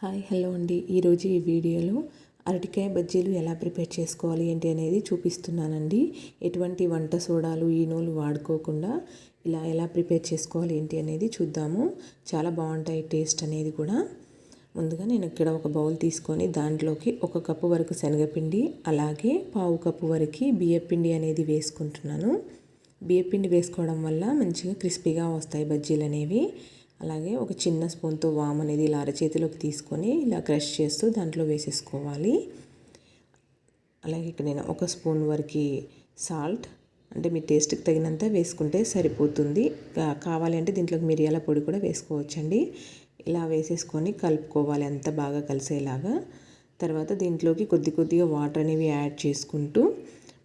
Hello అండి. ఈరోజు ఈ వీడియోలో అరటికాయ బజ్జీలు ఎలా ప్రిపేర్ చేసుకోవాలి ఏంటి అనేది చూపిస్తున్నానండి. ఎటువంటి వంట సోడాలు ఈనోలు వాడుకోకుండా ఇలా ఎలా ప్రిపేర్ చేసుకోవాలి ఏంటి అనేది చూద్దాము. చాలా బాగుంటాయి టేస్ట్ అనేది కూడా. ముందుగా నేను ఇక్కడ ఒక బౌల్ తీసుకొని దాంట్లోకి 1 కప్పు వరకు శనగపిండి, అలాగే 1/2 కప్పు వరకు బియ్యపిండి అనేది వేసుకుంటున్నాను. బియ్యపిండి వేసుకోవడం వల్ల మంచిగా క్రిస్పీగా వస్తాయి బజ్జీలు అనేవి. అలాగే ఒక చిన్న స్పూన్తో వామ్ అనేది ఇలా అరచేతిలోకి తీసుకొని ఇలా క్రష్ చేస్తూ దాంట్లో వేసేసుకోవాలి. అలాగే ఇక్కడ నేను 1 స్పూన్ వరకు సాల్ట్, అంటే మీ టేస్ట్కి తగినంత వేసుకుంటే సరిపోతుంది. కావాలి అంటే దీంట్లోకి మిరియాల పొడి కూడా వేసుకోవచ్చండి. ఇలా వేసేసుకొని కలుపుకోవాలి అంతా బాగా కలిసేలాగా. తర్వాత దీంట్లోకి కొద్దిగా వాటర్ అనేవి యాడ్ చేసుకుంటూ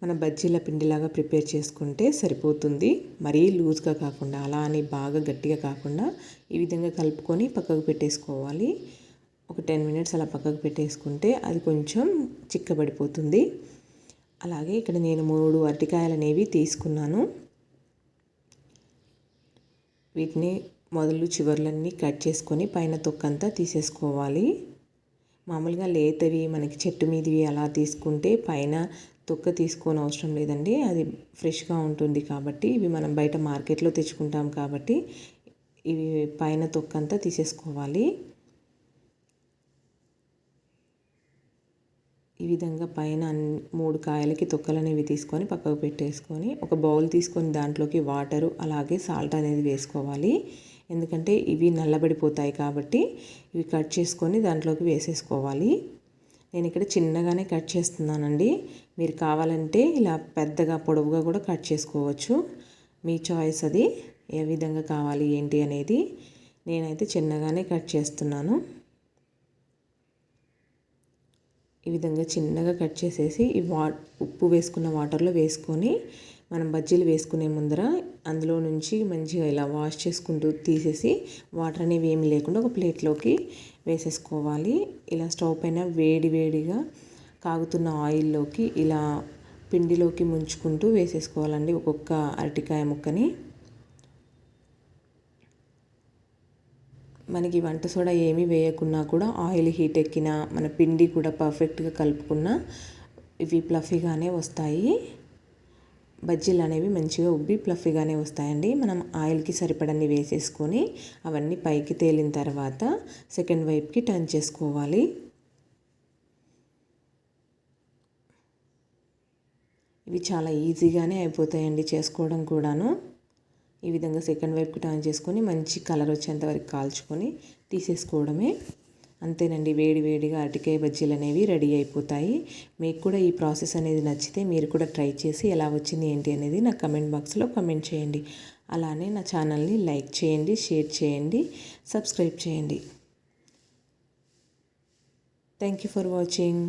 మన బజ్జీల పిండిలాగా ప్రిపేర్ చేసుకుంటే సరిపోతుంది. మరీ లూజ్గా కాకుండా, అలా అని బాగా గట్టిగా కాకుండా ఈ విధంగా కలుపుకొని పక్కకు పెట్టేసుకోవాలి. ఒక 10 మినిట్స్ అలా పక్కకు పెట్టేసుకుంటే అది కొంచెం చిక్కబడిపోతుంది. అలాగే ఇక్కడ నేను 3 అరటికాయలు అనేవి తీసుకున్నాను. వీటిని మొదలు చివర్లన్నీ కట్ చేసుకొని పైన తొక్కంతా తీసేసుకోవాలి. మామూలుగా లేతవి మనకి చెట్టు మీదవి అలా తీసుకుంటే పైన తొక్క తీసుకోని అవసరం లేదండి. అది ఫ్రెష్గా ఉంటుంది కాబట్టి. ఇవి మనం బయట మార్కెట్లో తెచ్చుకుంటాం కాబట్టి ఇవి పైన తొక్కంతా తీసేసుకోవాలి. ఈ విధంగా పైన 3 కాయలకి తొక్కలు అనేవి తీసుకొని పక్కకు పెట్టేసుకొని ఒక బౌల్ తీసుకొని దాంట్లోకి వాటరు అలాగే సాల్ట్ అనేది వేసుకోవాలి. ఎందుకంటే ఇవి నల్లబడిపోతాయి కాబట్టి ఇవి కట్ చేసుకొని దాంట్లోకి వేసేసుకోవాలి. నేను ఇక్కడ చిన్నగానే కట్ చేస్తున్నానండి. మీరు కావాలంటే ఇలా పెద్దగా పొడవుగా కూడా కట్ చేసుకోవచ్చు. మీ చాయిస్ అది, ఏ విధంగా కావాలి ఏంటి అనేది. నేనైతే చిన్నగానే కట్ చేస్తున్నాను. ఈ విధంగా చిన్నగా కట్ చేసేసి ఈ ఉప్పు వేసుకున్న వాటర్లో వేసుకొని మనం బజ్జీలు వేసుకునే ముందర అందులో నుంచి మంచిగా ఇలా వాష్ చేసుకుంటూ తీసేసి వాటర్ అనేవి ఏమి లేకుండా ఒక ప్లేట్లోకి వేసేసుకోవాలి. ఇలా స్టవ్ పైన వేడిగా కాగుతున్న ఆయిల్లోకి ఇలా పిండిలోకి ముంచుకుంటూ వేసేసుకోవాలండి ఒక్కొక్క అరటికాయ ముక్కని. మనకి వంట సోడా ఏమీ వేయకున్నా కూడా ఆయిల్ హీట్ ఎక్కినా మన పిండి కూడా పర్ఫెక్ట్గా కలుపుకున్నా ఇవి ప్లఫీగానే వస్తాయి. బజ్జీలు అనేవి మంచిగా ఉబ్బి ప్లఫీగానే వస్తాయండి. మనం ఆయిల్కి సరిపడన్ని వేసేసుకొని అవన్నీ పైకి తేలిన తర్వాత సెకండ్ వైపుకి టర్న్ చేసుకోవాలి. ఇవి చాలా ఈజీగానే అయిపోతాయండి చేసుకోవడం కూడాను. ఈ విధంగా సెకండ్ వైపుకి టర్న్ చేసుకొని మంచి కలర్ వచ్చేంత వరకు కాల్చుకొని తీసేసుకోవడమే. అంతేనండి, వేడిగా అరటికాయ బజ్జీలు అనేవి రెడీ అయిపోతాయి. మీకు కూడా ఈ ప్రాసెస్ అనేది నచ్చితే మీరు కూడా ట్రై చేసి ఎలా వచ్చింది ఏంటి అనేది నా కమెంట్ బాక్స్లో కమెంట్ చేయండి. అలానే నా ఛానల్ని లైక్ చేయండి, షేర్ చేయండి, సబ్స్క్రైబ్ చేయండి. Thank you for watching.